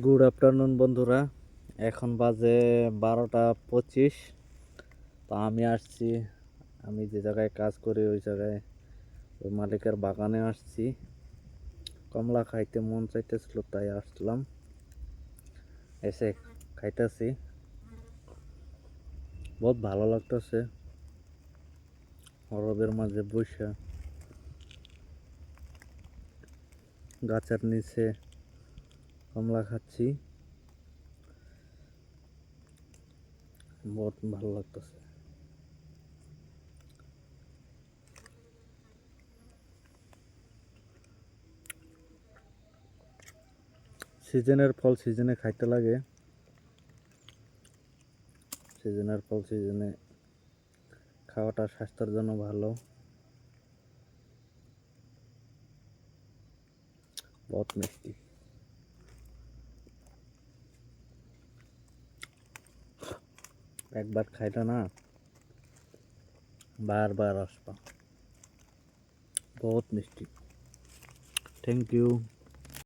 Good afternoon বন্ধুরা, এখন বাজে 12টা 25। তো আমি আসছি, আমি যে জায়গায় কাজ করি ওই জায়গায় ওই মালিকের বাগানে আসছি। কমলা খাইতে মন চাইতেছিল তাই আসলাম, এসে খাইতেছি। বহুত ভালো লাগতেছে রোদের মাঝে বসে গাছের নিচে কমলা খাচ্ছি, বহুত ভালো লাগতেছে। সিজনের ফল সিজনে খাইতে লাগে, সিজনের ফল সিজনে খাওয়াটা স্বাস্থ্যের জন্য ভালো। বহুত মিষ্টি। একবার খাইলে না বারবার আসবা। বহুত মিষ্টি। Thank you.